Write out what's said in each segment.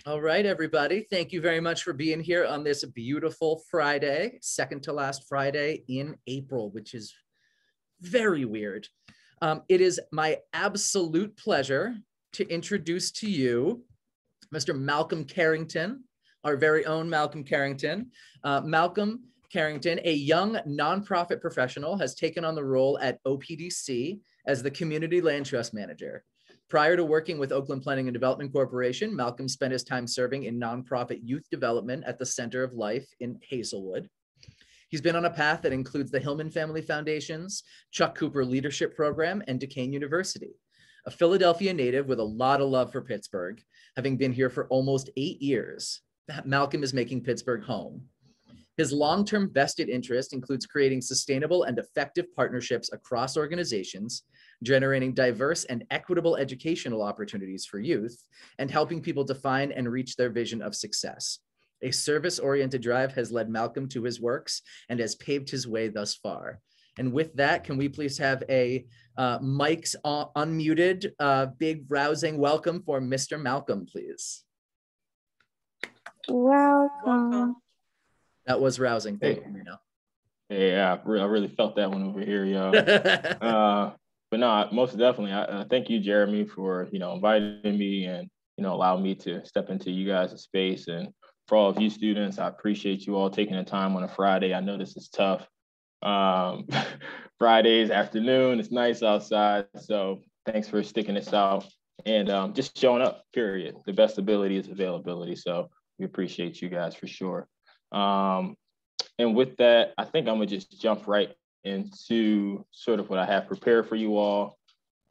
All right, everybody. Thank you very much for being here on this beautiful Friday, second to last Friday in April, which is very weird. It is my absolute pleasure to introduce to you Mr. Malcolm Carrington, our very own Malcolm Carrington. Malcolm Carrington, a young nonprofit professional, has taken on the role at OPDC as the Community Land Trust Manager. Prior to working with Oakland Planning and Development Corporation, Malcolm spent his time serving in nonprofit youth development at the Center of Life in Hazelwood. He's been on a path that includes the Hillman Family Foundations, Chuck Cooper Leadership Program, and Duquesne University. A Philadelphia native with a lot of love for Pittsburgh, having been here for almost 8 years, Malcolm is making Pittsburgh home. His long-term vested interest includes creating sustainable and effective partnerships across organizations, generating diverse and equitable educational opportunities for youth, and helping people define and reach their vision of success. A service-oriented drive has led Malcolm to his works and has paved his way thus far. And with that, can we please have a mics unmuted, big rousing welcome for Mr. Malcolm, please. Welcome. That was rousing. Thank you, Marino. Yeah, I really felt that one over here, yo. But no, most definitely. I thank you, Jeremy, for inviting me and allowing me to step into you guys' space. And for all of you students, I appreciate you all taking the time on a Friday. I know this is tough. Fridays afternoon, it's nice outside, so thanks for sticking this out and just showing up. Period. The best ability is availability. So we appreciate you guys for sure. And with that, I think I'm gonna just jump right into sort of what I have prepared for you all.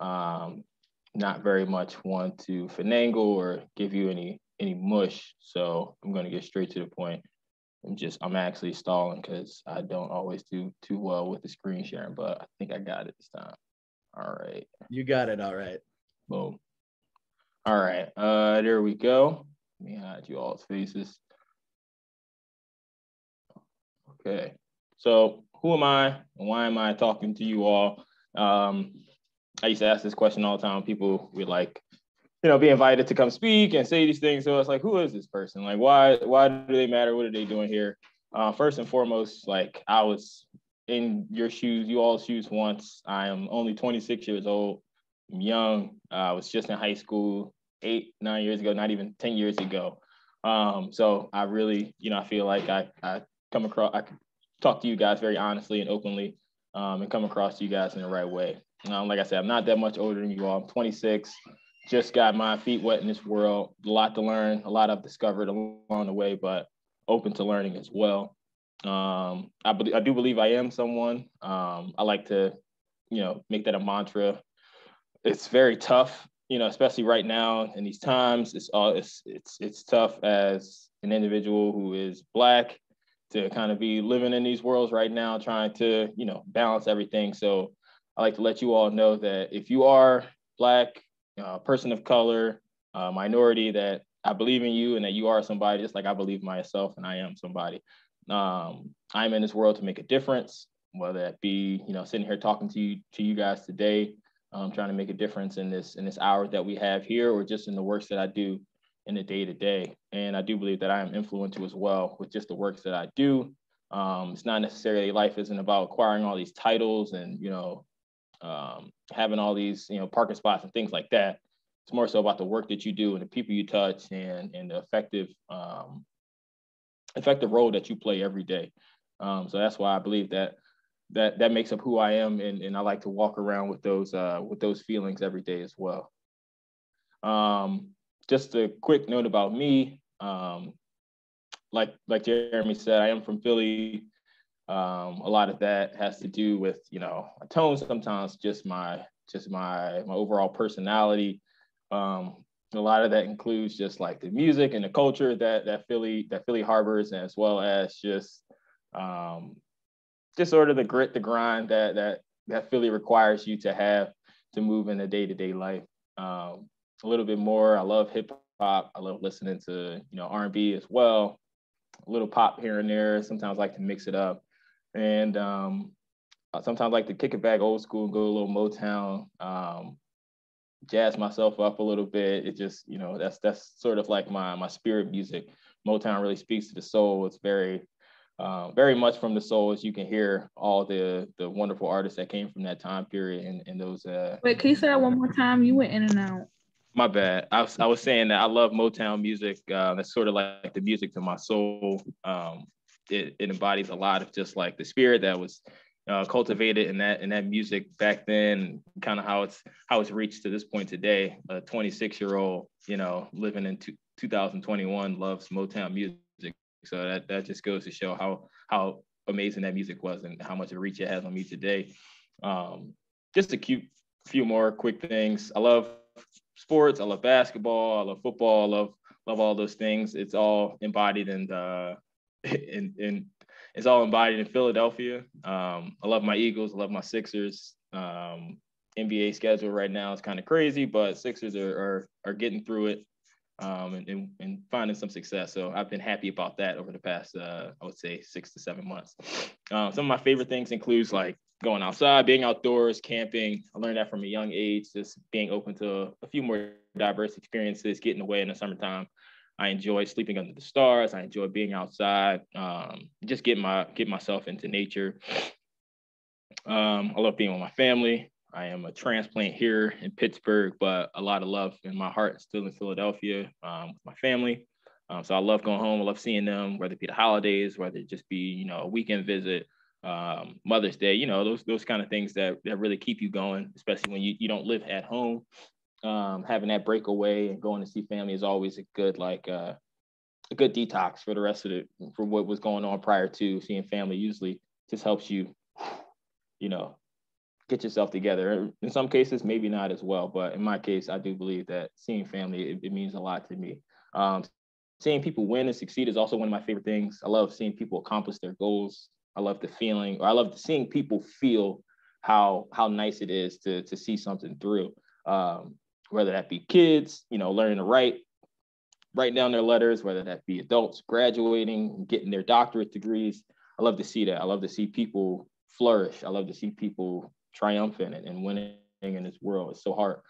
Not very much want to finagle or give you any mush, so I'm gonna get straight to the point. I'm actually stalling because I don't always do too well with the screen sharing, but I think I got it this time. All right. You got it. All right. Boom. All right. There we go. Let me hide you all's faces. Okay, so who am I and why am I talking to you all? I used to ask this question all the time. People would be invited to come speak and say these things. So it's like, who is this person? Like, why do they matter? What are they doing here? First and foremost, like I was in your shoes, you all's shoes once. I am only 26 years old. I'm young. I was just in high school 8, 9 years ago, not even 10 years ago. So I really, I feel like I can talk to you guys very honestly and openly and come across to you guys in the right way. Like I said, I'm not that much older than you all. I'm 26, just got my feet wet in this world. A lot to learn, a lot I've discovered along the way, but open to learning as well. I do believe I am someone. I like to, make that a mantra. It's very tough, especially right now in these times. It's tough as an individual who is Black to kind of be living in these worlds right now, trying to, balance everything. So I like to let you all know that if you are Black, person of color, minority, that I believe in you and that you are somebody, just like I believe myself and I am somebody. I'm in this world to make a difference, whether that be, sitting here talking to you guys today, trying to make a difference in this hour that we have here, or just in the works that I do in the day-to-day. And I do believe that I am influential as well with just the works that I do. It's not necessarily, life isn't about acquiring all these titles and, having all these, parking spots and things like that. It's more so about the work that you do and the people you touch and the effective role that you play every day. So that's why I believe that makes up who I am. And I like to walk around with those feelings every day as well. Just a quick note about me. Like Jeremy said, I am from Philly. A lot of that has to do with, my tone sometimes, just my overall personality. A lot of that includes just like the music and the culture that Philly harbors, as well as just sort of the grit, the grind that Philly requires you to have to move in a day-to-day life. A little bit more, I love hip hop. I love listening to, R&B as well. A little pop here and there. Sometimes I like to mix it up. And sometimes I like to kick it back old school and go a little Motown. jazz myself up a little bit. It just, that's sort of like my spirit music. Motown really speaks to the soul. It's very much from the soul, as you can hear all the wonderful artists that came from that time period and those. Wait, can you say that one more time? You went in and out. My bad. I was saying that I love Motown music. That's sort of like the music to my soul. It embodies a lot of just like the spirit that was cultivated in that music back then, kind of how it's reached to this point today. A 26-year-old, living in 2021 loves Motown music. So that just goes to show how amazing that music was and how much reach it has on me today. Just a few more quick things. I love sports. I love basketball. I love football. I love all those things. It's all embodied in it's all embodied in Philadelphia. I love my Eagles. I love my Sixers. NBA schedule right now is kind of crazy, but Sixers are getting through it and finding some success. So I've been happy about that over the past, I would say 6 to 7 months. Some of my favorite things includes like going outside, being outdoors, camping. I learned that from a young age, just being open to a few more diverse experiences, getting away in the summertime. I enjoy sleeping under the stars. I enjoy being outside, just get myself into nature. I love being with my family. I am a transplant here in Pittsburgh, but a lot of love in my heart still in Philadelphia with my family. So I love going home. I love seeing them, whether it be the holidays, whether it just be, a weekend visit, Mother's Day, those kind of things that really keep you going, especially when you don't live at home. Having that breakaway and going to see family is always a good detox for the rest of for what was going on prior to seeing family. Usually just helps you, get yourself together. In some cases, maybe not as well, but in my case, I do believe that seeing family, it means a lot to me. Seeing people win and succeed is also one of my favorite things. I love seeing people accomplish their goals. I love I love seeing people feel how nice it is to see something through. Whether that be kids, learning to write down their letters, whether that be adults graduating, getting their doctorate degrees. I love to see that. I love to see people flourish. I love to see people triumphant and winning in this world. It's so hard,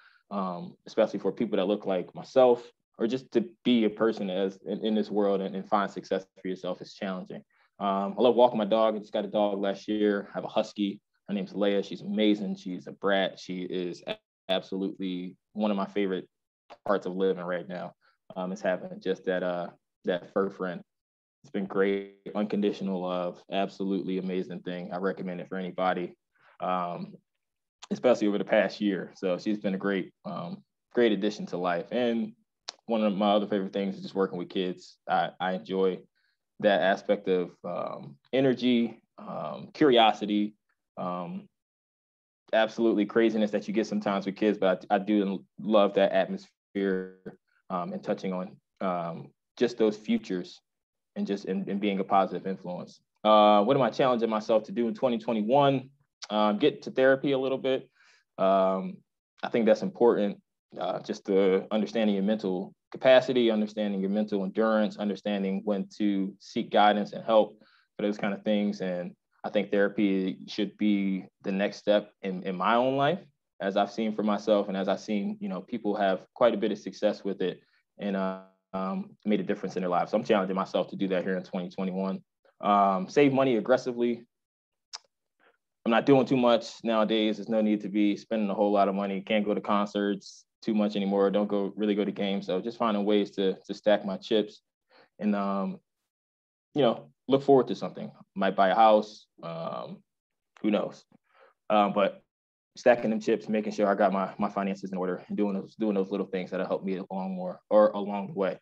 especially for people that look like myself, or just to be a person in this world and find success for yourself is challenging. I love walking my dog. I just got a dog last year. I have a husky. Her name's Leia. She's amazing. She's a brat. She is absolutely one of my favorite parts of living right now. Is having just that fur friend. It's been great. Unconditional love. Absolutely amazing thing. I recommend it for anybody, especially over the past year. So she's been a great addition to life. And one of my other favorite things is just working with kids. I enjoy that aspect of energy, curiosity, absolutely craziness that you get sometimes with kids. But I do love that atmosphere and touching on just those futures and being a positive influence. What am I challenging myself to do in 2021? Get to therapy a little bit. I think that's important, just to understanding your mental capacity, understanding your mental endurance, understanding when to seek guidance and help for those kind of things. And I think therapy should be the next step in my own life, as I've seen for myself and as I've seen, people have quite a bit of success with it and made a difference in their lives. So I'm challenging myself to do that here in 2021. Save money aggressively. I'm not doing too much nowadays. There's no need to be spending a whole lot of money. Can't go to concerts too much anymore. Don't really go to games. So just finding ways to stack my chips and, look forward to something. Might buy a house. Who knows? But stacking them chips, making sure I got my finances in order and doing those little things that'll help me along the way.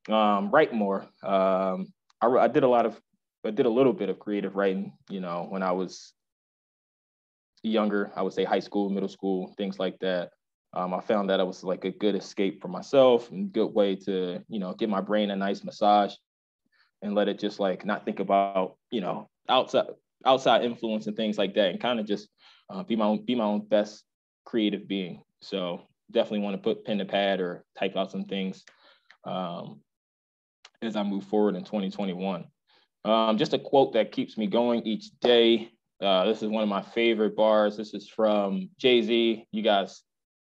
Write more. I did a little bit of creative writing, when I was younger. I would say high school, middle school, things like that. I found that it was like a good escape for myself and good way to, give my brain a nice massage and let it just like not think about, outside influence and things like that, and kind of just be my own best creative being. So definitely want to put pen to pad or type out some things as I move forward in 2021. Just a quote that keeps me going each day. This is one of my favorite bars. This is from Jay-Z. You guys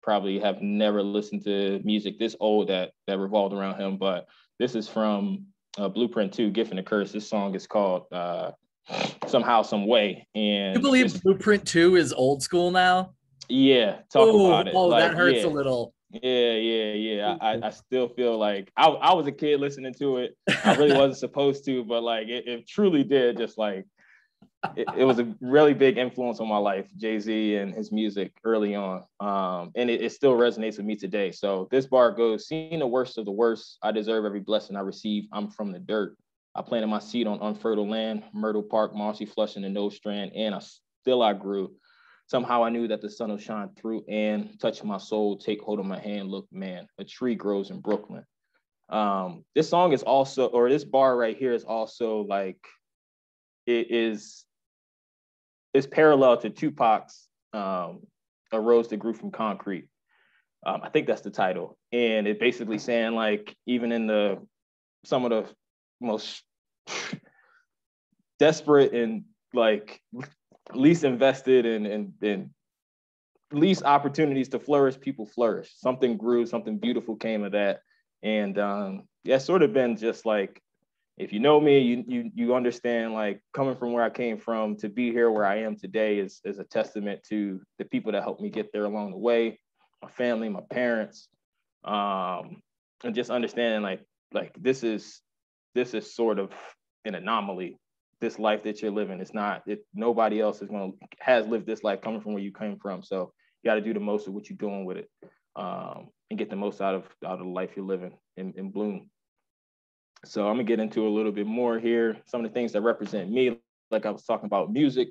probably have never listened to music this old that revolved around him. But this is from Blueprint 2, Gift and a Curse. This song is called Somehow, Some Way. And you believe Blueprint 2 is old school now? Yeah, talk about it. Oh, like, that hurts a little. Yeah. I still feel like I was a kid listening to it. I really wasn't supposed to, but like it truly did. Just like it was a really big influence on my life, Jay-Z and his music early on. And it still resonates with me today. So this bar goes, seeing the worst of the worst, I deserve every blessing I receive. I'm from the dirt. I planted my seed on unfertile land, Myrtle Park, Marcy Flushing, and No Strand, and I grew. Somehow I knew that the sun will shine through and touch my soul, take hold of my hand, look, man, a tree grows in Brooklyn. This song is also, or this bar right here is also like, it's parallel to Tupac's A Rose That Grew from Concrete. I think that's the title. And it basically saying like, even in some of the most desperate and like least invested and least opportunities to flourish, people flourish. Something grew, something beautiful came of that. And yeah, it's sort of been just like, if you know me, you understand, like, coming from where I came from to be here where I am today is a testament to the people that helped me get there along the way, my family, my parents, and just understanding like this is sort of an anomaly. This life that you're living, nobody else has lived this life coming from where you came from. So you got to do the most of what you're doing with it, and get the most out of the life you're living and bloom. So I'm gonna get into a little bit more here. Some of the things that represent me, like I was talking about, music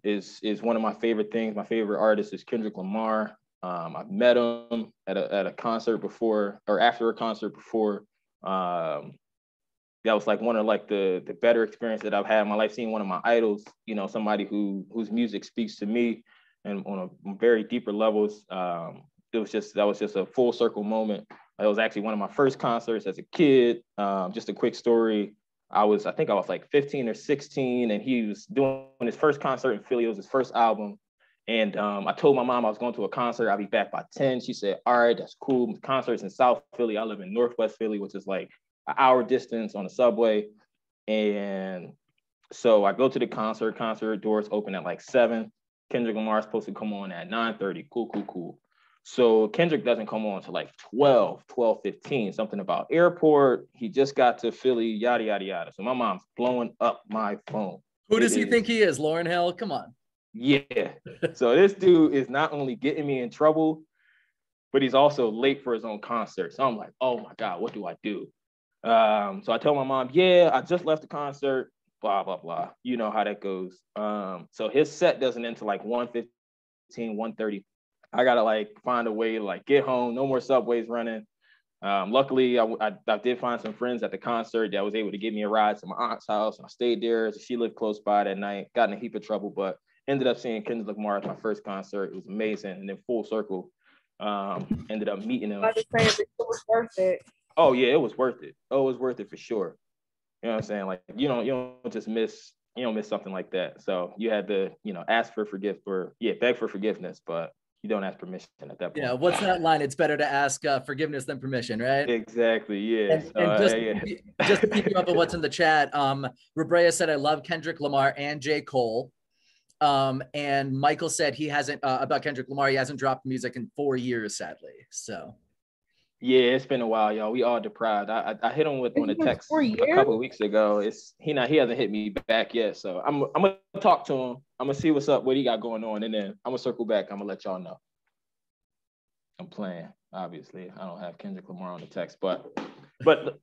is one of my favorite things. My favorite artist is Kendrick Lamar. I've met him at a concert before, or after a concert before. That was like one of like the better experience that I've had in my life, seeing one of my idols, somebody whose music speaks to me and on a very deeper levels. That was just a full circle moment. It was actually one of my first concerts as a kid. Just a quick story. I think I was like 15 or 16, and he was doing his first concert in Philly. It was his first album. And I told my mom I was going to a concert. I'll be back by 10. She said, all right, that's cool. The concert's in South Philly. I live in Northwest Philly, which is like an hour distance on the subway. And so I go to the concert doors open at like 7. Kendrick Lamar is supposed to come on at 9:30. Cool. So Kendrick doesn't come on until like 12:15, something about airport. He just got to Philly, yada, yada, yada. So my mom's blowing up my phone. Who does he think he is, Lauryn Hill? Come on. Yeah. So this dude is not only getting me in trouble, but he's also late for his own concert. So I'm like, oh my God, what do I do? So I tell my mom, yeah, I just left the concert, blah, blah, blah. You know how that goes. So his set doesn't end till like 1:15, 1:30. I gotta like find a way to like get home. No more subways running. Luckily, I did find some friends at the concert that was able to give me a ride to my aunt's house. I stayed there. She lived close by that night. Got in a heap of trouble, but ended up seeing Kendrick Lamar at my first concert. It was amazing. And then full circle, ended up meeting him. It was worth it. Oh yeah, it was worth it. Oh, it was worth it for sure. You know what I'm saying? Like you don't just miss something like that. So you had to ask for beg for forgiveness, but you don't ask permission at that point. Yeah, what's that line? It's better to ask forgiveness than permission, right? Exactly. Yeah. And just to keep you up on what's in the chat, Rebrea said, I love Kendrick Lamar and J. Cole. And Michael said he hasn't about Kendrick Lamar, he hasn't dropped music in 4 years, sadly. So yeah, it's been a while, y'all. We all deprived. I hit him on a text a couple of weeks ago. He hasn't hit me back yet. So I'm gonna talk to him. I'm gonna see what's up, what he got going on, and then I'm gonna circle back. I'm gonna let y'all know. I'm playing. Obviously, I don't have Kendrick Lamar on the text, but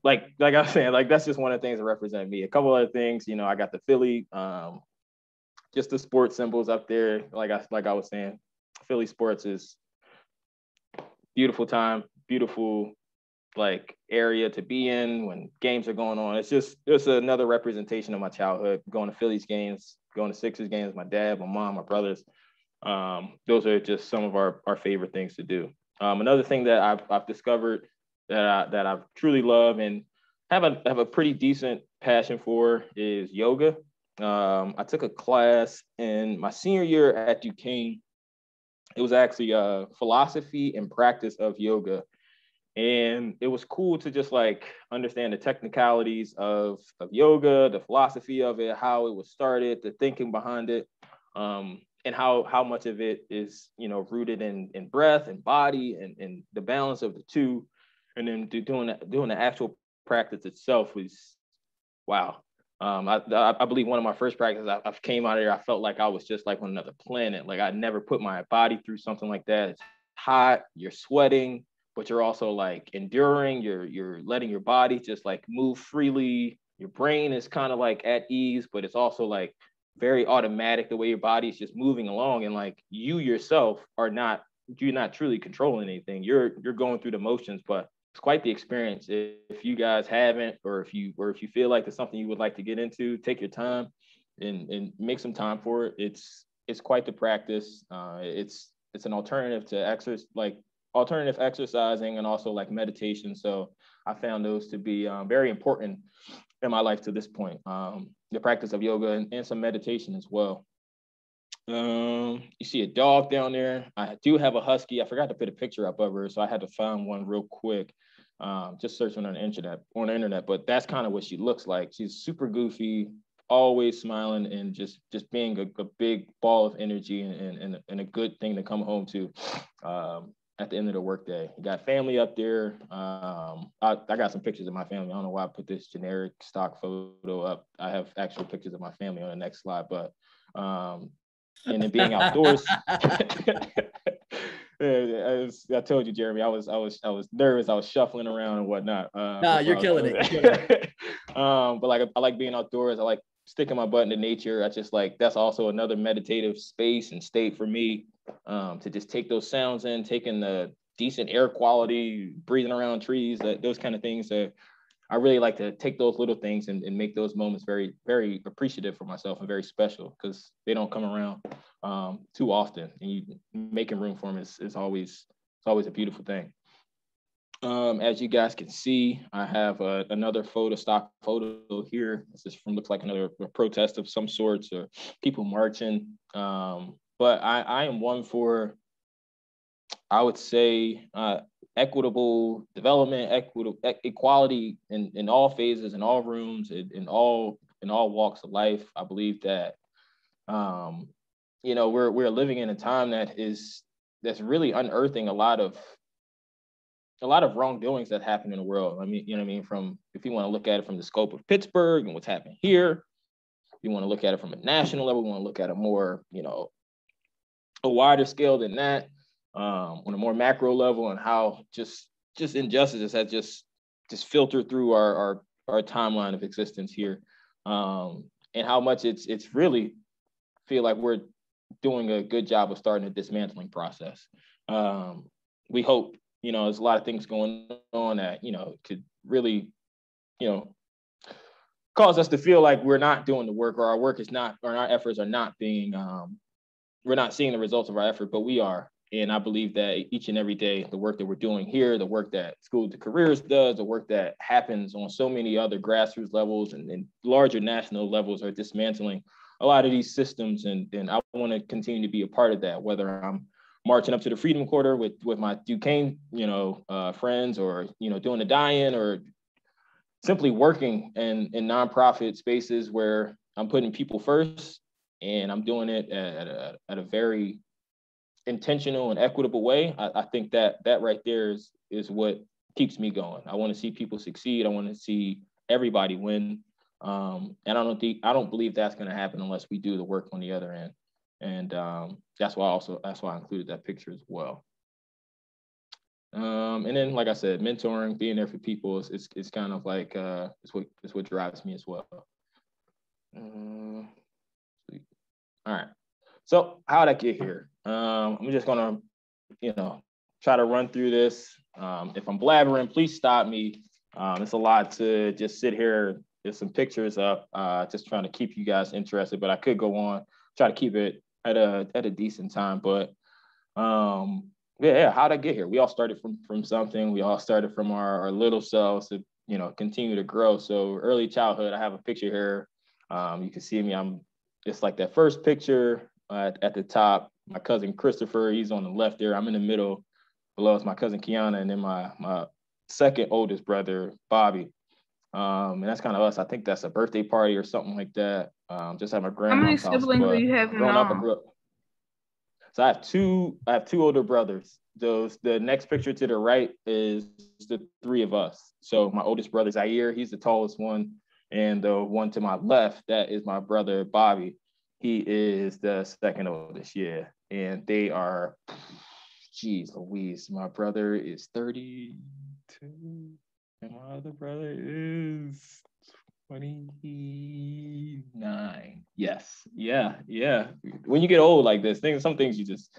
like I was saying, like that's just one of the things that represent me. A couple other things, I got the Philly, just the sports symbols up there. Like I was saying, Philly sports is beautiful time, beautiful like area to be in when games are going on. It's just another representation of my childhood, going to Phillies games, going to Sixers games, my dad, my mom, my brothers. Those are just some of our favorite things to do. Another thing that I've discovered that I truly love and have a pretty decent passion for is yoga. I took a class in my senior year at Duquesne. It was actually philosophy and practice of yoga. And it was cool to just like understand the technicalities of yoga, the philosophy of it, how it was started, the thinking behind it, and how much of it is, you know, rooted in breath and body and the balance of the two. And then doing the actual practice itself was, wow. I believe one of my first practices, I came out of there, I felt like I was just like on another planet. Like I'd never put my body through something like that. It's hot, you're sweating, but you're also like enduring, you're letting your body just like move freely. Your brain is kind of like at ease, but it's also like very automatic the way your body is just moving along. And like you yourself you're not truly controlling anything. You're going through the motions, but it's quite the experience. If you guys haven't, or if you feel like there's something you would like to get into, take your time and make some time for it. It's quite the practice. It's an alternative to alternative exercising and also like meditation. So I found those to be very important in my life to this point. The practice of yoga and some meditation as well. You see a dog down there. I do have a husky. I forgot to put a picture up of her, so I had to find one real quick. Just searching on the internet. But that's kind of what she looks like. She's super goofy, always smiling, and just being a big ball of energy and a good thing to come home to at the end of the workday. You got family up there. I got some pictures of my family. I don't know why I put this generic stock photo up. I have actual pictures of my family on the next slide, but and then being outdoors. I told you, Jeremy, I was nervous. I was shuffling around and whatnot. Nah, you're killing it. But like I like being outdoors. I like sticking my butt into nature. I just like, that's also another meditative space and state for me, to just take those sounds in, taking the decent air quality, breathing around trees, those kind of things that I really like to take those little things and make those moments very, very appreciative for myself and very special, because they don't come around too often. And making room for them is always a beautiful thing. As you guys can see, I have another stock photo here. This is looks like another protest of some sorts, or people marching. But I am one for, I would say, equitable development, equality in all phases, in all rooms, in all walks of life. I believe that, we're living in a time that's really unearthing a lot of wrongdoings that happen in the world. I mean, you know what I mean? From, if you want to look at it from the scope of Pittsburgh and what's happening here, if you want to look at it from a national level, we want to look at it more, a wider scale than that. On a more macro level, and how just injustices have just filtered through our timeline of existence here, and how much it's really feel like we're doing a good job of starting a dismantling process. We hope, there's a lot of things going on that could really cause us to feel like we're not doing the work, or our work is not, or our efforts are not being we're not seeing the results of our effort, but we are. And I believe that each and every day, the work that we're doing here, the work that School to Careers does, the work that happens on so many other grassroots levels and larger national levels, are dismantling a lot of these systems. And I want to continue to be a part of that, whether I'm marching up to the Freedom Quarter with my Duquesne, friends, or, doing a die-in, or simply working in nonprofit spaces where I'm putting people first, and I'm doing it at a very intentional and equitable way. I think that right there is what keeps me going. I want to see people succeed. I want to see everybody win. And I don't believe that's going to happen unless we do the work on the other end. And that's why I included that picture as well. And then, like I said, mentoring, being there for people is kind of like it's what drives me as well. All right. So how'd I get here? I'm just gonna, try to run through this. If I'm blabbering, please stop me. It's a lot to just sit here. There's some pictures up, just trying to keep you guys interested, but I could go on, try to keep it at a decent time. But how'd I get here? We all started from something. We all started from our little selves to, continue to grow. So early childhood, I have a picture here. You can see me. It's like that first picture at the top. my cousin Christopher, he's on the left there. I'm in the middle. Below is my cousin Kiana, and then my second oldest brother, Bobby. And that's kind of us. I think that's a birthday party or something like that. Just at my grandma's house. How many siblings do you have growing up, I grew up. So I have two older brothers. The next picture to the right is the three of us. So my oldest brother, Zaire, he's the tallest one. And the one to my left, that is my brother, Bobby. He is the second oldest, yeah. And they are, geez Louise, my brother is 32, and my other brother is 29. Yes, yeah. When you get old like this, some things it just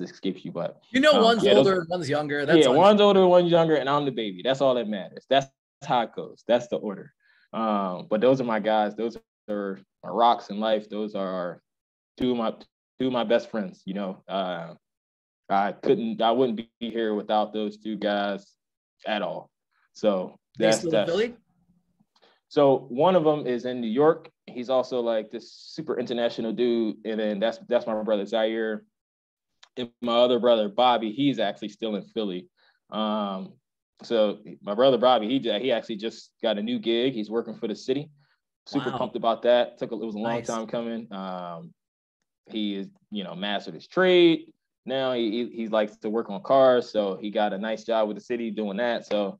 escapes you. But one's older, one's younger. That's one's older, one's younger, and I'm the baby. That's all that matters. That's how it goes. That's the order. But those are my guys. Those are my rocks in life. Those are two of my best friends. I wouldn't be here without those two guys at all. So that's Philly? So one of them is in New York. He's also like this super international dude. And then that's my brother Zaire. And my other brother Bobby, he's actually still in Philly. So my brother Bobby, he actually just got a new gig. He's working for the city. Super pumped about that. It was a long time coming. He is, mastered his trade. Now he likes to work on cars. So he got a nice job with the city doing that. So,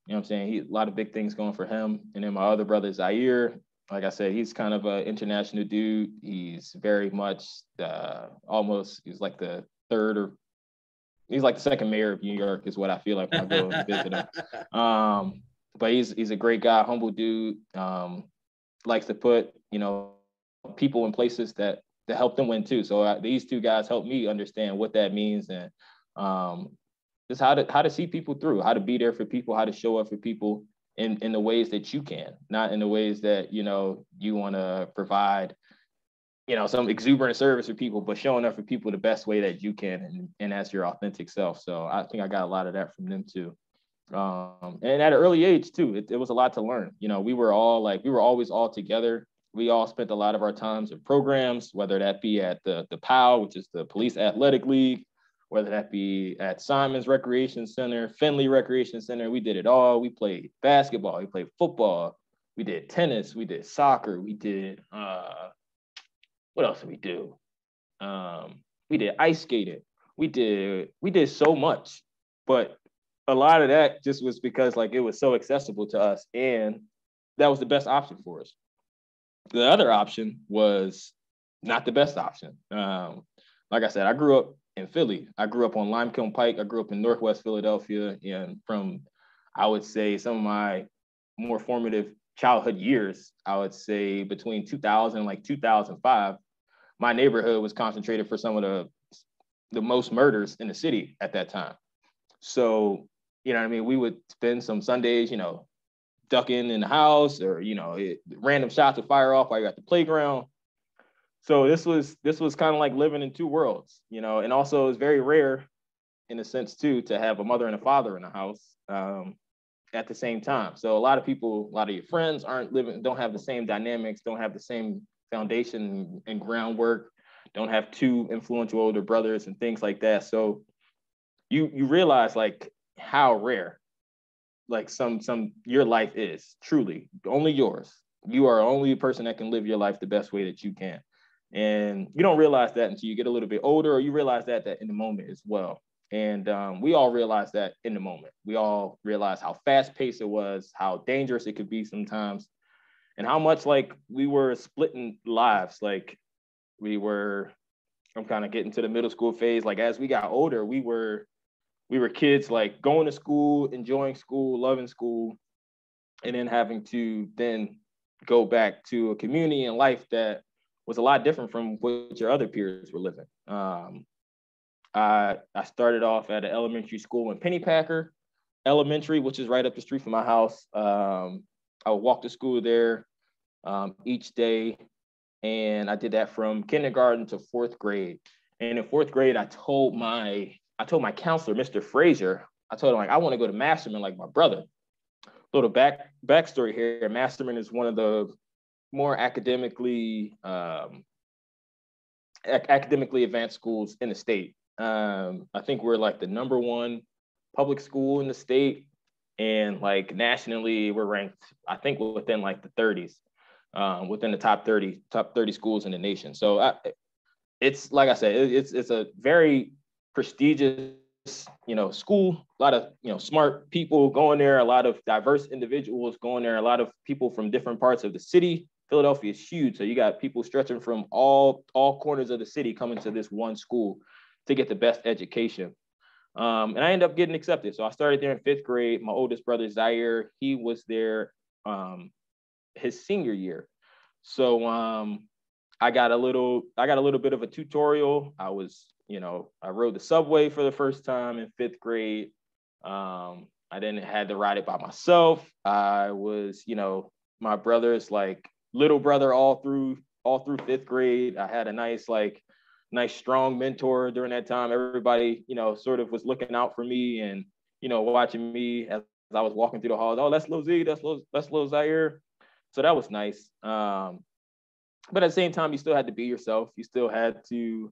you know what I'm saying? A lot of big things going for him. And then my other brother, Zaire, like I said, he's kind of an international dude. He's very much he's like the second mayor of New York is what I feel like when I go and visit him. But he's a great guy, humble dude. Likes to put, people in places that help them win too. So these two guys help me understand what that means, and just how to see people through, how to be there for people, how to show up for people in the ways that you can, not in the ways that, you want to provide, some exuberant service for people, but showing up for people the best way that you can, and as your authentic self. So I think I got a lot of that from them too. And at an early age too, it was a lot to learn. We were always all together. We all spent a lot of our times in programs, whether that be at the POW, which is the Police Athletic League, whether that be at Simon's Recreation Center, Findlay Recreation Center. We did it all. We played basketball, we played football, we did tennis, we did soccer, we did what else did we do? We did ice skating. We did so much, but a lot of that just was because it was so accessible to us, and that was the best option for us. The other option was not the best option. Like I said, I grew up in Philly. I grew up on Limekiln Pike. I grew up in Northwest Philadelphia, and from, I would say, some of my more formative childhood years, I would say between 2000 and 2005, my neighborhood was concentrated for some of the most murders in the city at that time. So, we would spend some Sundays, ducking in the house, or, random shots would fire off while you're at the playground. So this was kind of like living in two worlds, and also it was very rare in a sense too, to have a mother and a father in the house at the same time. So a lot of your friends don't have the same dynamics, don't have the same foundation and groundwork, don't have two influential older brothers and things like that. So you realize how rare your life is, truly only yours. You are only a person that can live your life the best way that you can. And you don't realize that until you get a little bit older, or you realize that in the moment as well. And we all realize that in the moment. We all realize how fast paced it was, how dangerous it could be sometimes, and how much we were splitting lives. I'm kind of getting to the middle school phase. As we got older, we were kids going to school, enjoying school, loving school, and then having to then go back to a community and life that was a lot different from what your other peers were living. I started off at an elementary school in Pennypacker Elementary, which is right up the street from my house. I would walk to school there each day, and I did that from kindergarten to fourth grade. And in fourth grade, I told my counselor, Mr. Frazier, I told him I want to go to Masterman like my brother. Little backstory here: Masterman is one of the more academically academically advanced schools in the state. I think we're like the #1 public school in the state, and like nationally, we're ranked, I think, within like the 30s, within the top 30 schools in the nation. So it's like I said, it's a very prestigious, school. A lot of smart people going there, a lot of diverse individuals going there, a lot of people from different parts of the city. Philadelphia is huge, so you got people stretching from all corners of the city coming to this one school to get the best education. And I ended up getting accepted. So I started there in 5th grade. My oldest brother, Zaire, he was there his senior year. So I got a little bit of a tutorial. I rode the subway for the first time in 5th grade. I then had to ride it by myself. I was, my brother's like little brother all through 5th grade. I had a nice strong mentor during that time. Everybody, sort of was looking out for me and, watching me as I was walking through the halls. Oh, that's Lil Z, that's Lil Zaire. So that was nice. But at the same time, you still had to be yourself. You still had to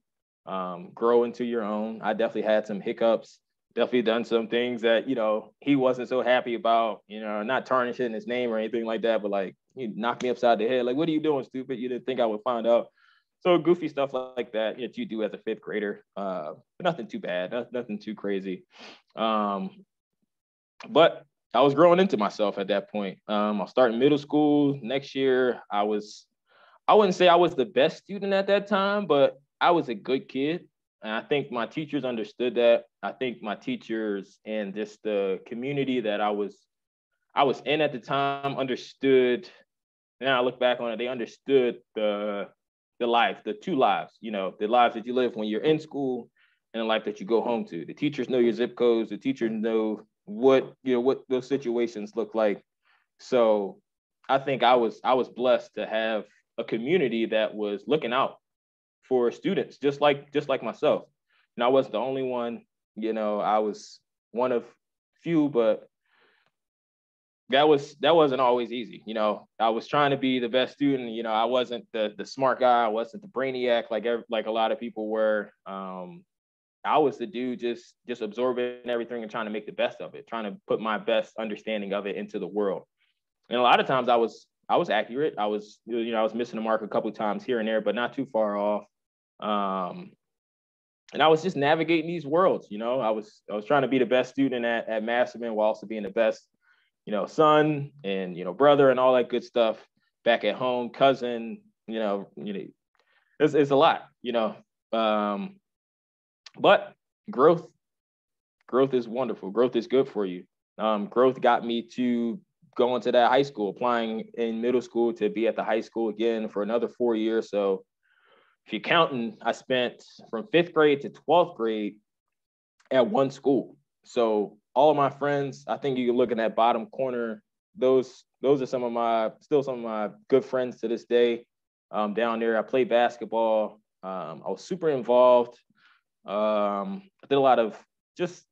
grow into your own. I definitely had some hiccups, definitely done some things that, he wasn't so happy about, not tarnishing his name or anything like that, but like, he knocked me upside the head. Like, what are you doing, stupid? You didn't think I would find out. So goofy stuff like that you do as a 5th grader, but nothing too bad, nothing too crazy. But I was growing into myself at that point. I'll start in middle school next year. I wouldn't say I was the best student at that time, but I was a good kid. And I think my teachers understood that. I think my teachers and just the community that I was in at the time understood. Now I look back on it, they understood the life, the two lives, the lives that you live when you're in school and the life that you go home to. The teachers know your zip codes. The teachers know what those situations look like. So I think I was blessed to have a community that was looking out for students, just like myself. And I wasn't the only one, I was one of few, but that wasn't always easy. I was trying to be the best student. I wasn't the smart guy. I wasn't the brainiac like a lot of people were. I was the dude just absorbing everything and trying to make the best of it, trying to put my best understanding of it into the world. And a lot of times I was accurate. I was missing the mark a couple of times here and there, but not too far off. And I was just navigating these worlds. I was trying to be the best student at Masterman while also being the best, son and, brother and all that good stuff back at home, cousin, it's a lot, but growth is wonderful. Growth is good for you. Growth got me to going to that high school, applying in middle school to be at the high school again for another 4 years. So if you're counting, I spent from 5th grade to 12th grade at one school. So all of my friends, I think you can look in that bottom corner, those are some of my good friends to this day. Down there, I played basketball. I was super involved. I did a lot of just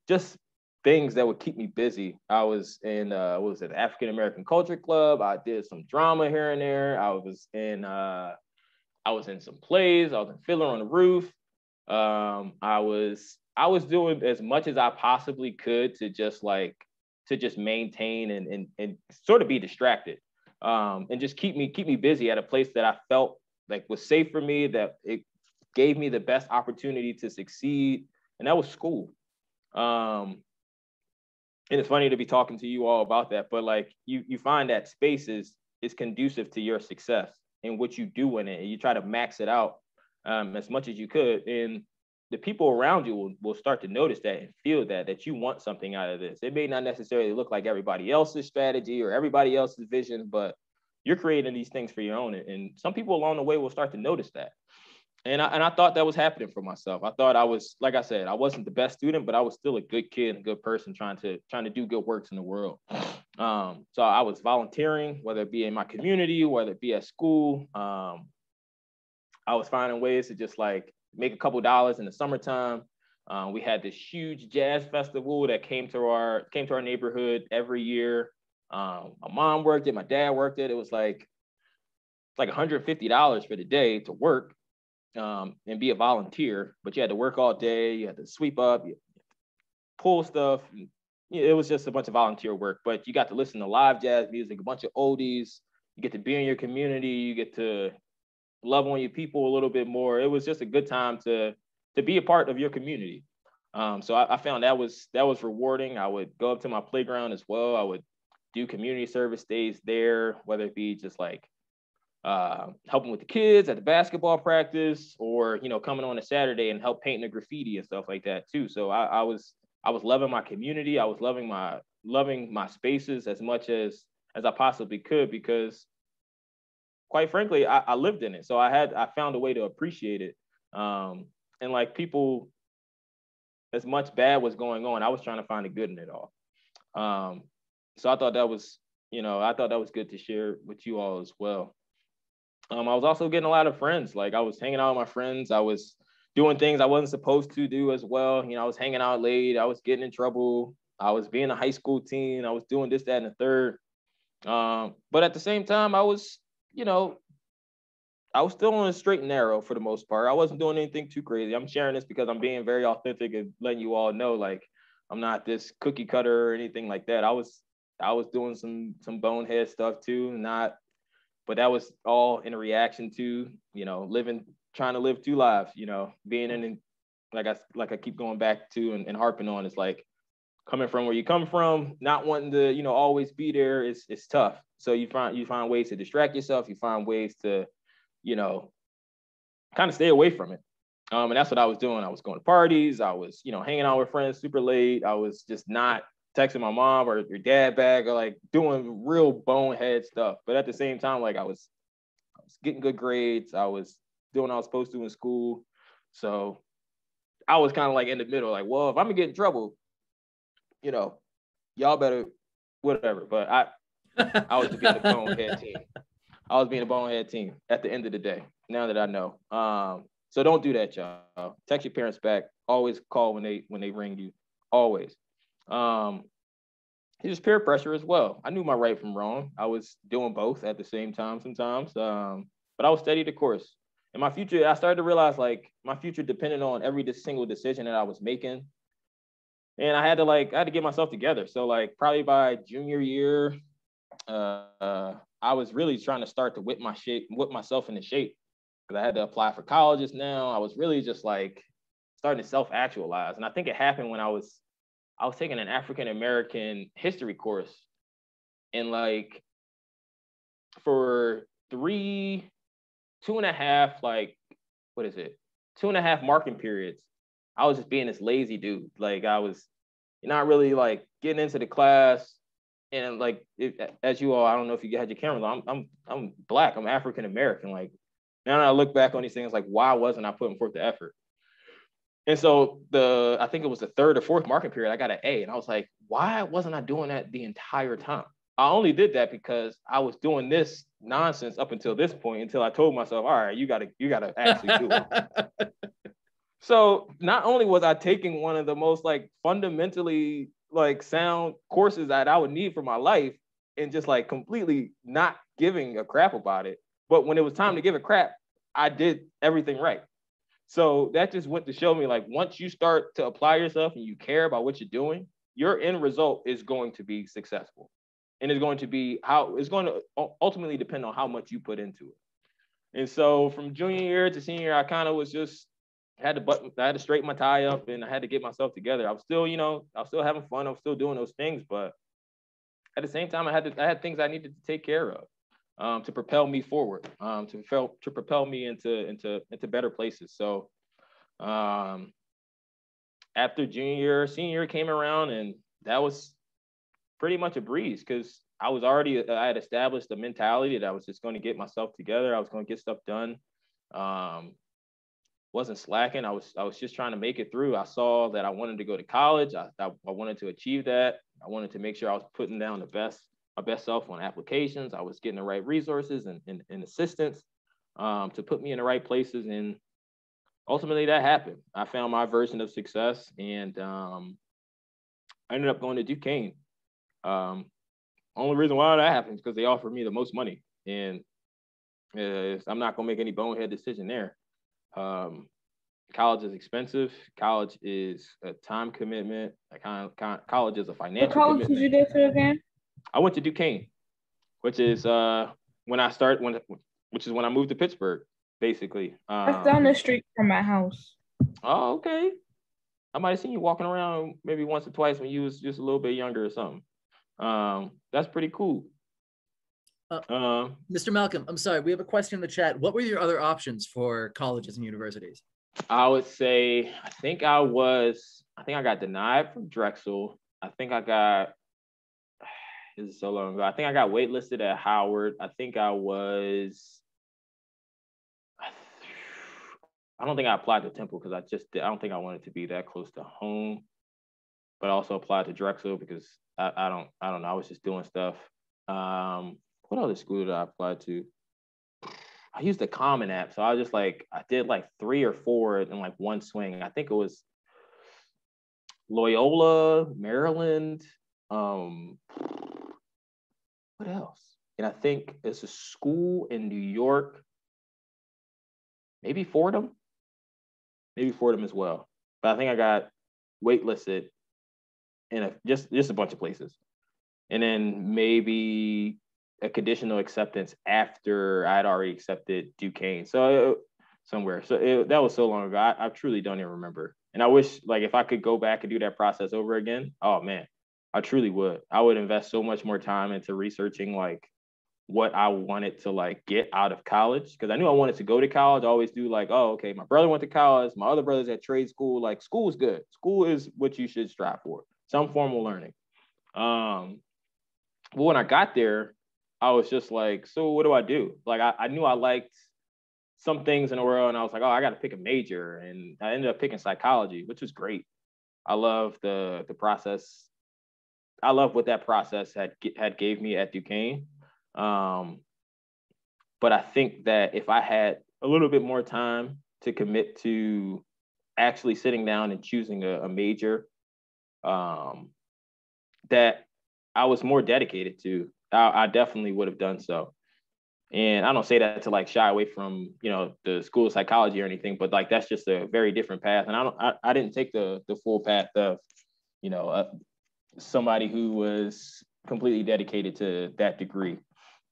things that would keep me busy. I was in the African American Culture Club. I did some drama here and there. I was in some plays. I was in Fiddler on the Roof. I was doing as much as I possibly could to just maintain and sort of be distracted, and just keep me busy at a place that I felt like was safe for me, that it gave me the best opportunity to succeed, and that was school. And it's funny to be talking to you all about that, but like you find that space is conducive to your success and what you do in it, and you try to max it out as much as you could, and the people around you will start to notice that and feel that you want something out of this. It may not necessarily look like everybody else's strategy or everybody else's vision, but you're creating these things for your own, and some people along the way will start to notice that. And I thought that was happening for myself. I thought I was, like I said, I wasn't the best student, but I was still a good kid and a good person trying to do good works in the world. So I was volunteering, whether it be in my community, whether it be at school. I was finding ways to just like make a couple dollars in the summertime. We had this huge jazz festival that came to our neighborhood every year. My mom worked it, my dad worked it. It was like $150 for the day to work. and be a volunteer, but you had to work all day. You had to sweep up, you pull stuff. And, it was just a bunch of volunteer work, but you got to listen to live jazz music, a bunch of oldies. You get to be in your community. You get to love on your people a little bit more. It was just a good time to be a part of your community. So I found that was rewarding. I would go up to my playground as well. I would do community service days there, whether it be just like helping with the kids at the basketball practice, or coming on a Saturday and help painting the graffiti and stuff like that too. So I was loving my community. I was loving my spaces as much as I possibly could, because quite frankly, I lived in it. So I found a way to appreciate it. And like people, as much bad was going on, I was trying to find the good in it all. So I thought that was good to share with you all as well. I was also getting a lot of friends. Like I was hanging out with my friends. I was doing things I wasn't supposed to do as well. I was hanging out late. I was getting in trouble. I was being a high school teen. I was doing this, that, and the third. But at the same time, I was still on a straight and narrow for the most part. I wasn't doing anything too crazy. I'm sharing this because I'm being very authentic and letting you all know, like, I'm not this cookie cutter or anything like that. I was doing some bonehead stuff too, but that was all in a reaction to, trying to live two lives, being in, like I keep going back to and harping on, it's like coming from where you come from, not wanting to, always be there. It's tough. So you find ways to distract yourself. You find ways to, kind of stay away from it. And that's what I was doing. I was going to parties. I was, hanging out with friends super late. I was just not texting my mom or your dad back, or like doing real bonehead stuff. But at the same time, like I was getting good grades. I was doing what I was supposed to in school. So I was kind of like in the middle, like, well, if I'm gonna get in trouble, y'all better whatever. But I was being a bonehead team. I was being a bonehead team at the end of the day, now that I know. So don't do that, y'all. Text your parents back. Always call when they ring you. Always. It was peer pressure as well. I knew my right from wrong. I was doing both at the same time sometimes. But I was steady the course. And my future, I started to realize like my future depended on every single decision that I was making. And I had to get myself together. So like probably by junior year, I was really trying to start to whip myself into shape, because I had to apply for colleges now. I was really just like starting to self-actualize. And I think it happened when I was taking an African-American history course. And like for 2.5, like, 2.5 marking periods, I was just being this lazy dude. Like I was not really like getting into the class. And like, as you all, I don't know if you had your cameras on, I'm Black, I'm African-American. Like now that I look back on these things, like why wasn't I putting forth the effort? And so I think it was the 3rd or 4th marking period, I got an A. And I was like, why wasn't I doing that the entire time? I only did that because I was doing this nonsense up until this point, until I told myself, all right, you gotta actually do it. So not only was I taking one of the most like fundamentally like sound courses that I would need for my life, and just like completely not giving a crap about it, but when it was time to give a crap, I did everything right. So that just went to show me, like, once you start to apply yourself and you care about what you're doing, your end result is going to be successful. And it's going to ultimately depend on how much you put into it. And so from junior year to senior year, I kind of was just I had to straighten my tie up, and I had to get myself together. I was still having fun. I was still doing those things, but at the same time, I had things I needed to take care of. To propel me forward, to propel me into better places. So after junior year, senior year came around, and that was pretty much a breeze, because I had established the mentality that I was just going to get myself together. I was going to get stuff done. Wasn't slacking. I was just trying to make it through. I saw that I wanted to go to college. I wanted to achieve that. I wanted to make sure I was putting down my best self on applications. I was getting the right resources and assistance to put me in the right places. And ultimately that happened. I found my version of success, and I ended up going to Duquesne. Only reason why that happened is because they offered me the most money, and I'm not gonna make any bonehead decision there. College is expensive. College is a time commitment. College is a financial What college commitment. did you go to again? I went to Duquesne, which is when I moved to Pittsburgh, basically. That's down the street from my house. Oh, okay. I might have seen you walking around maybe once or twice when you was just a little bit younger or something. That's pretty cool. Mr. Malcolm, I'm sorry, we have a question in the chat. What were your other options for colleges and universities? I would say, I think I got denied from Drexel. I think I got, this is so long ago. I think I got waitlisted at Howard. I don't think I applied to Temple because I don't think I wanted to be that close to home, but I also applied to Drexel because I don't know. I was just doing stuff. What other school did I apply to? I used the Common App. So I did like 3 or 4 in like one swing. I think it was Loyola, Maryland. What else? And I think it's a school in New York. Maybe Fordham as well. But I think I got waitlisted in just a bunch of places. And then maybe a conditional acceptance after I had already accepted Duquesne. So somewhere. So that was so long ago. I truly don't even remember. And I wish, like, if I could go back and do that process over again, oh man, I truly would. I would invest so much more time into researching like what I wanted to like get out of college. Because I knew I wanted to go to college. I always do like, oh, okay, my brother went to college. My other brother's at trade school. Like, school is good. School is what you should strive for. Some formal learning. But when I got there, I was just like, so what do I do? Like, I knew I liked some things in the world, and I was like, oh, I got to pick a major. And I ended up picking psychology, which was great. I love the process. I love what that process had gave me at Duquesne. But I think that if I had a little bit more time to commit to actually sitting down and choosing a major that I was more dedicated to, I definitely would have done so. And I don't say that to like shy away from, the school of psychology or anything, but like, that's just a very different path. And I didn't take the full path of, somebody who was completely dedicated to that degree.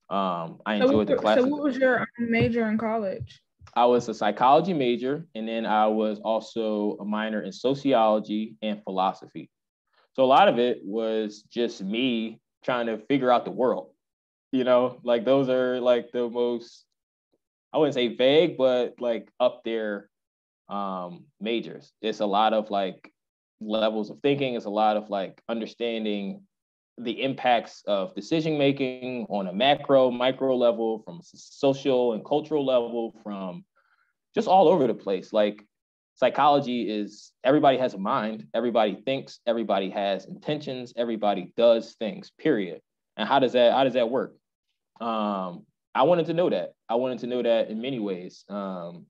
I enjoyed the classes. So what was your major in college? I was a psychology major, and then I was also a minor in sociology and philosophy. So a lot of it was just me trying to figure out the world. Like those are like the most, I wouldn't say vague, but like up there majors. It's a lot of like levels of thinking. It's a lot of like understanding the impacts of decision making on a micro level, from social and cultural level, from just all over the place. Like, psychology is, everybody has a mind, everybody thinks, everybody has intentions, everybody does things, period. And how does that work? I wanted to know that. I wanted to know that in many ways. And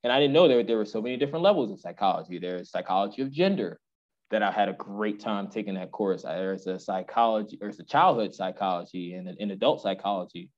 I didn't know there were so many different levels of psychology. There's psychology of gender, that I had a great time taking that course. There's a childhood psychology and an adult psychology.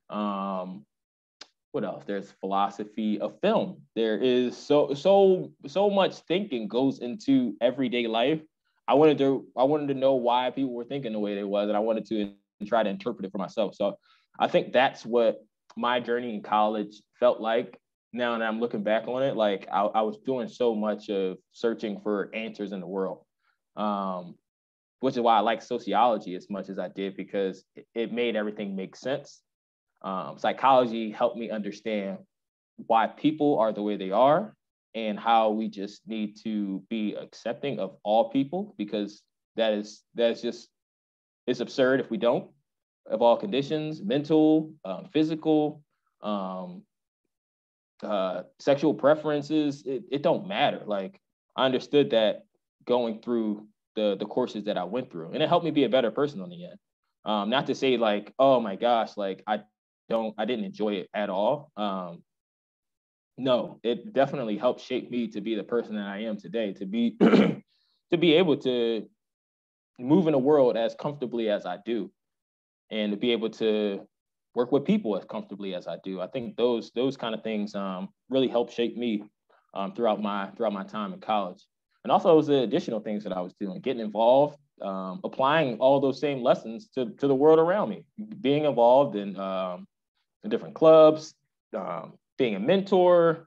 What else? There's philosophy of film. There is so much thinking goes into everyday life. I wanted to know why people were thinking the way they was, and I wanted to try to interpret it for myself. So I think that's what my journey in college felt like. Now that I'm looking back on it, like I was doing so much of searching for answers in the world, which is why I like sociology as much as I did, because it made everything make sense. Psychology helped me understand why people are the way they are, and how we just need to be accepting of all people, because that's just, it's absurd if we don't, of all conditions, mental, physical, sexual preferences, it don't matter. Like, I understood that going through the courses that I went through, and it helped me be a better person on the end. Not to say like, oh my gosh, like I didn't enjoy it at all. No, it definitely helped shape me to be the person that I am today, to be to be able to move in the world as comfortably as I do, and to be able to work with people as comfortably as I do. I think those kind of things really help shape me throughout my time in college. And also it was the additional things that I was doing, getting involved, applying all those same lessons to the world around me, being involved in different clubs, being a mentor,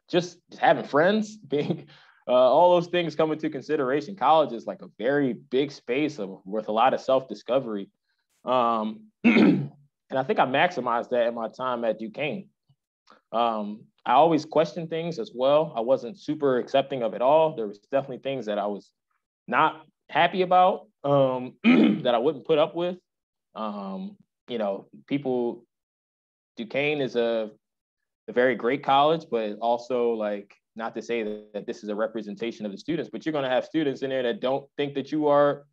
just having friends, being all those things come into consideration. College is like a very big space with a lot of self-discovery. And I think I maximized that in my time at Duquesne. I always questioned things as well. I wasn't super accepting of it all. There was definitely things that I was not happy about, that I wouldn't put up with. Duquesne is a very great college, but also like, not to say that this is a representation of the students, but you're going to have students in there that don't think that you are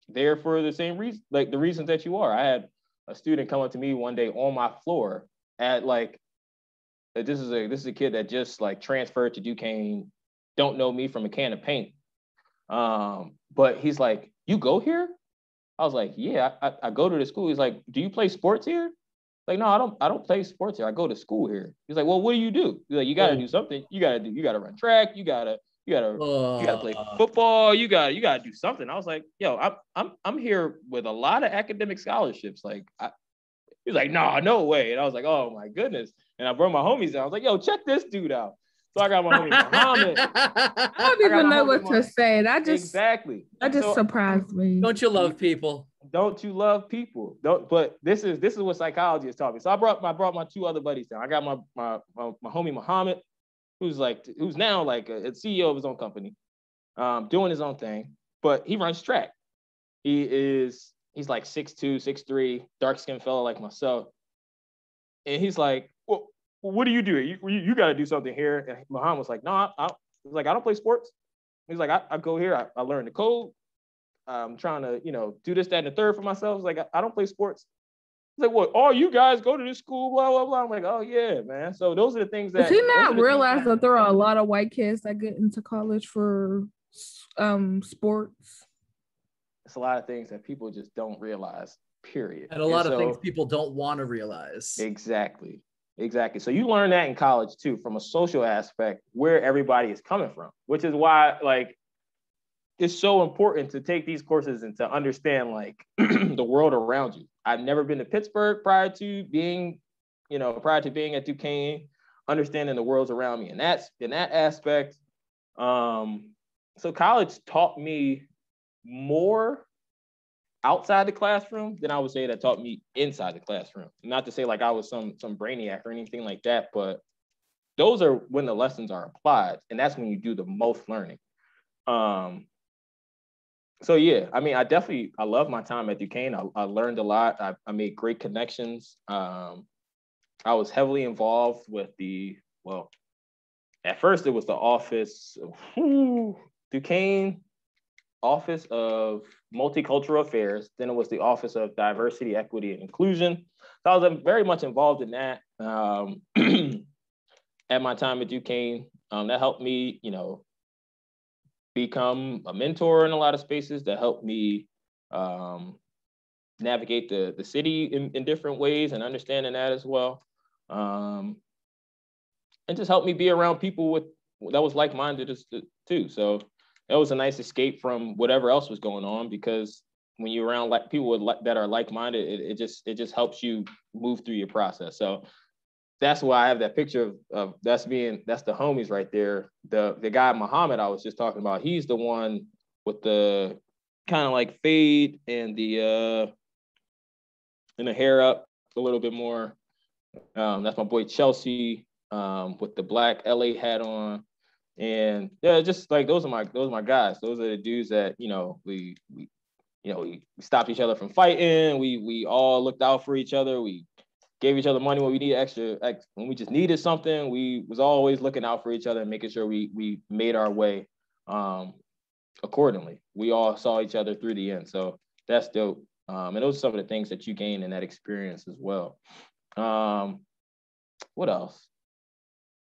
there for the same reason, like the reasons that you are. I had a student come up to me one day on my floor at like, this is a kid that just like transferred to Duquesne, don't know me from a can of paint. But he's like, you go here? I was like, yeah, I go to the school. He's like, do you play sports here? Like, no, I don't play sports here. I go to school here. He's like, well, what do? He's like, you got to do something. You got to run track. You got to play football. You got to do something. I was like, yo, I'm here with a lot of academic scholarships. Like, he's like, no way. And I was like, oh my goodness. And I brought my homies down. I was like, yo, check this dude out. So I got my homie Muhammad. I don't even know what to say. That just surprised me. Don't you love people? Don't you love people? But this is what psychology has taught me. So I brought my two other buddies down. I got my homie Muhammad, who's now like a CEO of his own company, doing his own thing. But he runs track. He's like 6'2", 6'3", dark-skinned fella like myself. And he's like, well, what do you do? You got to do something here. And Muhammad was like, no, I don't play sports. He's like, I go here, I learn the code. I'm trying to, do this, that, and the third for myself. He's like, I don't play sports. He's like, well, all you guys go to this school, blah, blah, blah. I'm like, oh, yeah, man. So those are the things that... Does he not realize that there are a lot of white kids that get into college for sports? It's a lot of things that people just don't realize, period. And a lot of things people don't want to realize. Exactly. So you learn that in college too, from a social aspect, where everybody is coming from, which is why like it's so important to take these courses and to understand like the world around you. I've never been to Pittsburgh prior to being at Duquesne, understanding the worlds around me. And that's in that aspect. So college taught me more outside the classroom than I would say that taught me inside the classroom. Not to say like I was some brainiac or anything like that, but those are when the lessons are applied, and that's when you do the most learning. So yeah, I mean, I love my time at Duquesne. I learned a lot. I made great connections. I was heavily involved with at first it was the office, Duquesne Office of Multicultural Affairs. Then it was the Office of Diversity, Equity, and Inclusion. So I was very much involved in that at my time at Duquesne. That helped me, become a mentor in a lot of spaces. That helped me navigate the city in different ways and understanding that as well. And just helped me be around people that was like-minded too. So that was a nice escape from whatever else was going on, because when you're around like people that are like-minded, it just helps you move through your process. So that's why I have that picture of that's the homies right there. The guy Muhammad I was just talking about, he's the one with the kind of like fade and the hair up a little bit more. That's my boy Chelsea with the black LA hat on. And yeah, just like those are my guys. Those are the dudes that we stopped each other from fighting. We all looked out for each other. We gave each other money when we needed extra. When we just needed something, we was always looking out for each other and making sure we made our way accordingly. We all saw each other through the end. So that's dope. And those are some of the things that you gain in that experience as well. What else?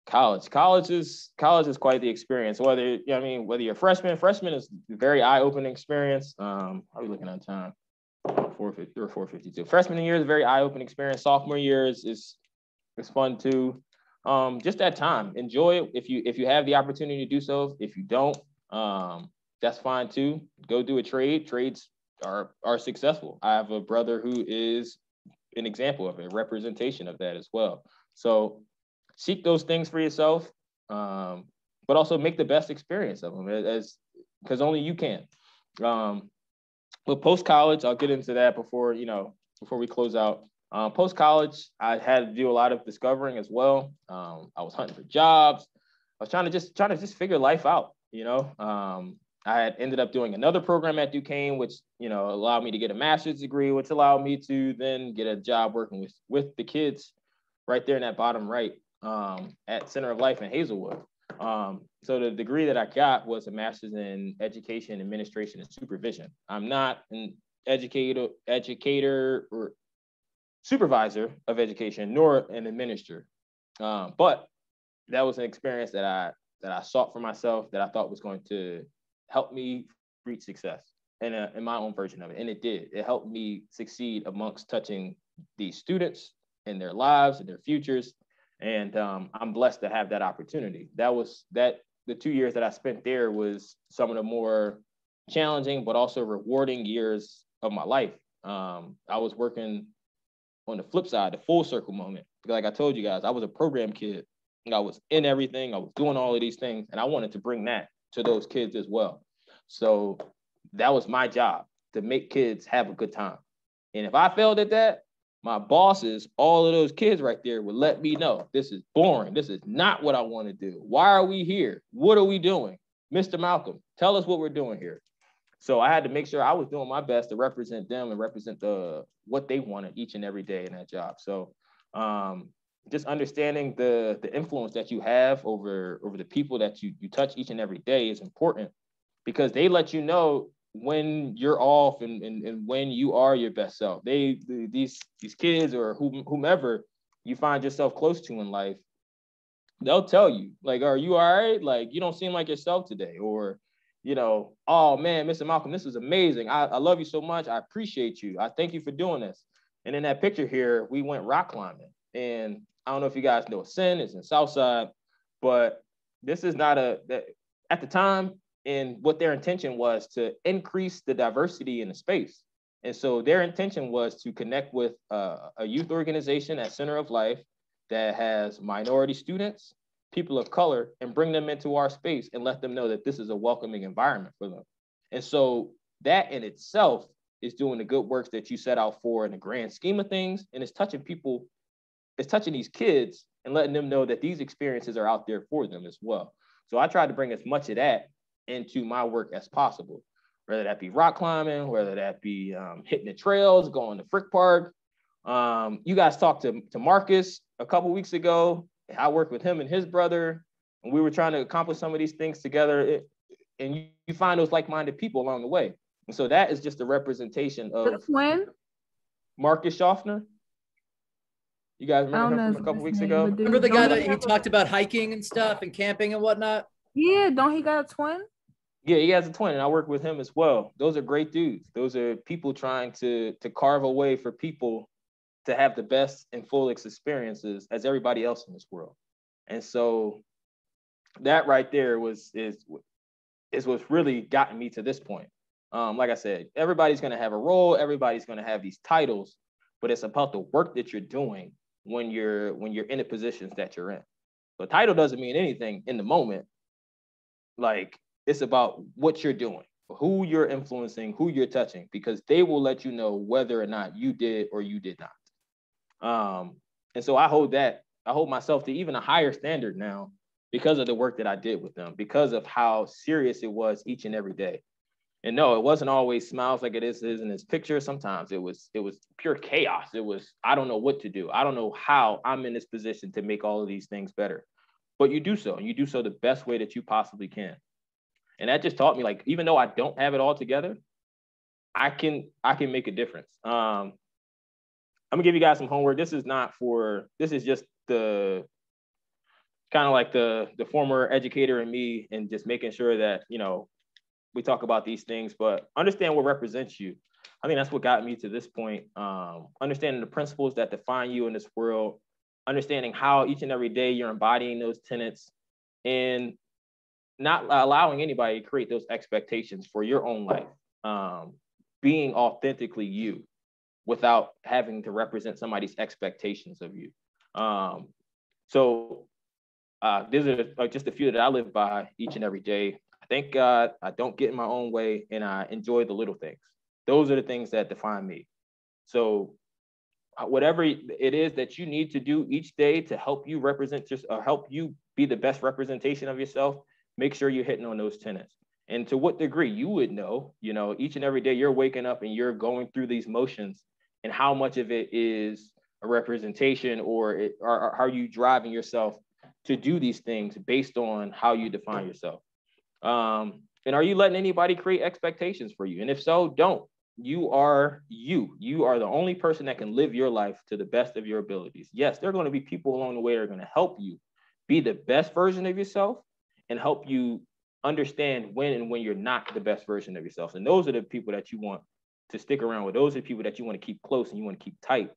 College is quite the experience. Whether you're a freshman is a very eye-opening experience. How are we looking at time? 450 or 452. Freshman year is a very eye-opening experience. Sophomore year is fun too. just that time. Enjoy it if you have the opportunity to do so. If you don't, that's fine too. Go do a trade. Trades are successful. I have a brother who is an example of it, representation of that as well. So seek those things for yourself, but also make the best experience of them, as because only you can. But post-college, I'll get into that before we close out. Post-college, I had to do a lot of discovering as well. I was hunting for jobs. I was trying to just figure life out, I had ended up doing another program at Duquesne, which, allowed me to get a master's degree, which allowed me to then get a job working with the kids right there in that bottom right, at Center of Life in Hazelwood. So the degree that I got was a master's in education, administration, and supervision. I'm not an educator or supervisor of education, nor an administrator. But that was an experience that I sought for myself, that I thought was going to help me reach success in my own version of it. And it did. It helped me succeed amongst touching these students and their lives and their futures. And I'm blessed to have that opportunity. The 2 years that I spent there was some of the more challenging, but also rewarding years of my life. I was working on the flip side, the full circle moment. Like I told you guys, I was a program kid. I was in everything. I was doing all of these things. And I wanted to bring that to those kids as well. So that was my job, to make kids have a good time. And if I failed at that, my bosses, all of those kids right there, would let me know, this is boring. This is not what I want to do. Why are we here? What are we doing? Mr. Malcolm, tell us what we're doing here. So I had to make sure I was doing my best to represent them and represent what they wanted each and every day in that job. So just understanding the influence that you have over the people that you touch each and every day is important, because they let you know when you're off and when you are your best self. These kids or whomever you find yourself close to in life, they'll tell you, like, are you all right? Like, you don't seem like yourself today. Or, oh man, Mr. Malcolm, this is amazing. I love you so much. I appreciate you. I thank you for doing this. And in that picture here, we went rock climbing. And I don't know if you guys know Sin, it's in Southside, but this is not at the time, and what their intention was to increase the diversity in the space. And so their intention was to connect with a youth organization at Center of Life that has minority students, people of color, and bring them into our space and let them know that this is a welcoming environment for them. And so that in itself is doing the good works that you set out for in the grand scheme of things. And it's touching people, it's touching these kids and letting them know that these experiences are out there for them as well. So I tried to bring as much of that into my work as possible, whether that be rock climbing, whether that be hitting the trails, going to Frick Park. You guys talked to Marcus a couple weeks ago. I worked with him and his brother, and we were trying to accomplish some of these things together. And you find those like-minded people along the way. And so that is just a representation of Marcus Schaffner. You guys remember him from a couple weeks ago? Remember the guy that he talked about hiking and stuff and camping and whatnot? Yeah, don't he got a twin? Yeah, he has a twin, and I work with him as well. Those are great dudes. Those are people trying to carve a way for people to have the best and fullest experiences as everybody else in this world. And so that right there is what's really gotten me to this point. Like I said, everybody's going to have a role. Everybody's going to have these titles, but it's about the work that you're doing when you're in the positions that you're in. The title doesn't mean anything in the moment. Like, it's about what you're doing, who you're influencing, who you're touching, because they will let you know whether or not you did or you did not. And so I hold myself to even a higher standard now because of the work that I did with them, because of how serious it was each and every day. And no, it wasn't always smiles like it is in this picture. Sometimes it was pure chaos. It was, I don't know what to do. I don't know how I'm in this position to make all of these things better. But you do so, and you do so the best way that you possibly can. And that just taught me, like, even though I don't have it all together, I can make a difference. I'm gonna give you guys some homework. This is just the kind of like the former educator in me, and just making sure that, we talk about these things, but understand what represents you. I think that's what got me to this point. Understanding the principles that define you in this world, understanding how each and every day you're embodying those tenets and not allowing anybody to create those expectations for your own life. Being authentically you without having to represent somebody's expectations of you. So these are just a few that I live by each and every day. Thank God I don't get in my own way and I enjoy the little things. Those are the things that define me. So whatever it is that you need to do each day to help you represent help you be the best representation of yourself, make sure you're hitting on those tenets. And to what degree you would know, each and every day you're waking up and you're going through these motions, and how much of it is a representation or how are you driving yourself to do these things based on how you define yourself. And are you letting anybody create expectations for you? And if so, don't. You are you. You are the only person that can live your life to the best of your abilities. Yes, there are going to be people along the way that are going to help you be the best version of yourself and help you understand when you're not the best version of yourself. And those are the people that you want to stick around with. Those are the people that you want to keep close and you want to keep tight.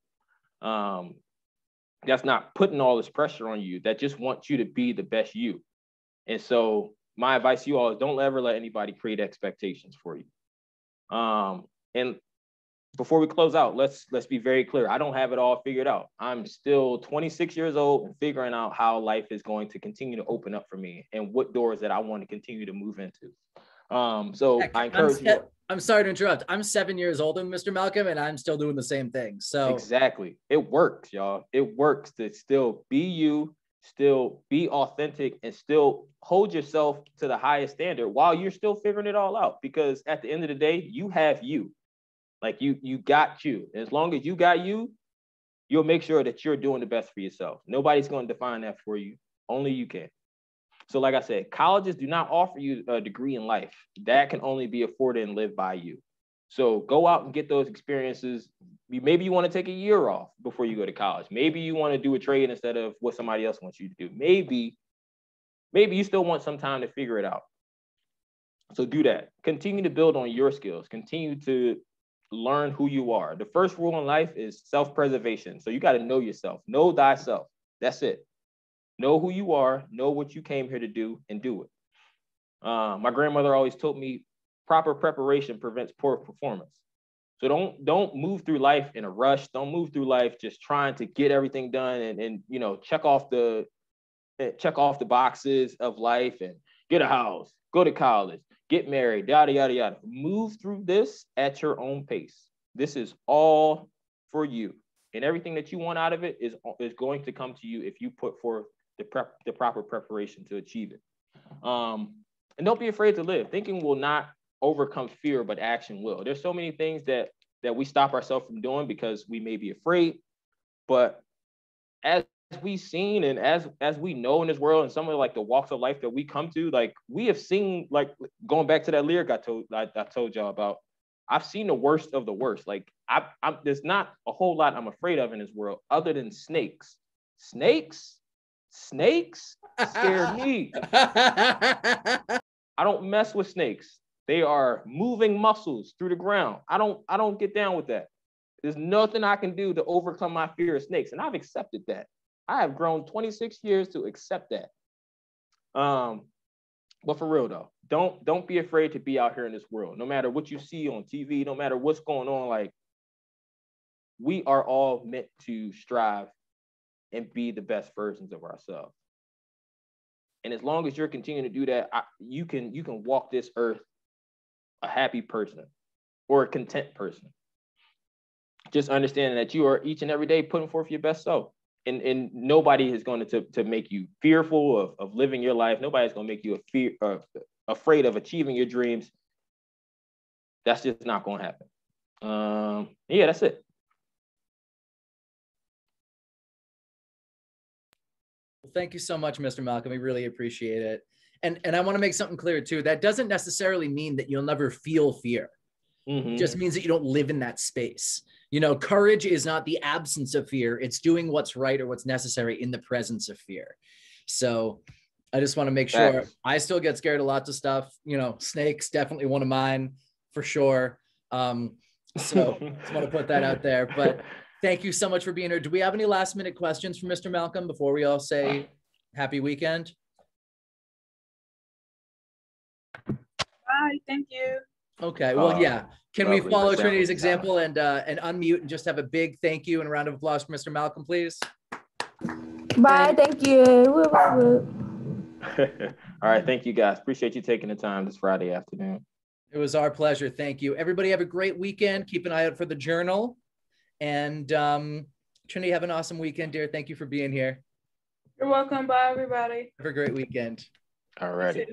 That's not putting all this pressure on you, that just wants you to be the best you. And so my advice to you all is don't ever let anybody create expectations for you. And before we close out, let's be very clear. I don't have it all figured out. I'm still 26 years old and figuring out how life is going to continue to open up for me and what doors that I want to continue to move into. So I encourage you. I'm sorry to interrupt. I'm 7 years older than Mr. Malcolm, and I'm still doing the same thing. So exactly. It works, y'all. It works to still be you, still be authentic, and still hold yourself to the highest standard while you're still figuring it all out. Because at the end of the day, you have you. Like you got you. And as long as you got you, you'll make sure that you're doing the best for yourself. Nobody's going to define that for you. Only you can. So like I said, colleges do not offer you a degree in life. That can only be afforded and lived by you. So go out and get those experiences. Maybe you want to take a year off before you go to college. Maybe you want to do a trade instead of what somebody else wants you to do. Maybe you still want some time to figure it out. So do that. Continue to build on your skills. Continue to learn who you are. The first rule in life is self-preservation. So you got to know yourself. Know thyself. That's it. Know who you are. Know what you came here to do and do it. My grandmother always told me proper preparation prevents poor performance. So don't move through life in a rush. Don't move through life just trying to get everything done and check off the boxes of life and get a house, go to college, get married, yada, yada, yada. Move through this at your own pace. This is all for you. And everything that you want out of it is going to come to you if you put forth the proper preparation to achieve it. And don't be afraid to live. Thinking will not overcome fear, but action will. There's so many things that we stop ourselves from doing because we may be afraid. But as we've seen and as we know in this world and some of like the walks of life that we come to, like we have seen, like going back to that lyric I told y'all about, I've seen the worst of the worst. Like there's not a whole lot I'm afraid of in this world other than snakes. Snakes scare me. I don't mess with snakes. They are moving muscles through the ground. I don't get down with that. There's nothing I can do to overcome my fear of snakes. And I've accepted that. I have grown 26 years to accept that. But for real though, don't be afraid to be out here in this world. No matter what you see on TV, no matter what's going on, like we are all meant to strive and be the best versions of ourselves. And as long as you're continuing to do that, you can walk this earth a happy person or a content person. Just understanding that you are each and every day putting forth your best self. And nobody is going to make you fearful of living your life. Nobody's going to make you afraid of achieving your dreams. That's just not going to happen. Yeah, that's it. Well, thank you so much, Mr. Malcolm. We really appreciate it. And I want to make something clear too. That doesn't necessarily mean that you'll never feel fear. Mm-hmm. It just means that you don't live in that space. Courage is not the absence of fear. It's doing what's right or what's necessary in the presence of fear. So I just want to make sure. I still get scared of lots of stuff. Snakes, definitely one of mine for sure. So just want to put that out there. But Thank you so much for being here. Do we have any last minute questions for Mr. Malcolm before we all say happy weekend? Bye. Thank you. Okay. Well, yeah. Can we follow Trinity's example and unmute and just have a big thank you and a round of applause for Mr. Malcolm, please? Bye. Thank you. All right. Thank you, guys. Appreciate you taking the time this Friday afternoon. It was our pleasure. Thank you. Everybody have a great weekend. Keep an eye out for the journal. And Trinity, have an awesome weekend, dear. Thank you for being here. You're welcome. Bye, everybody. Have a great weekend. All righty.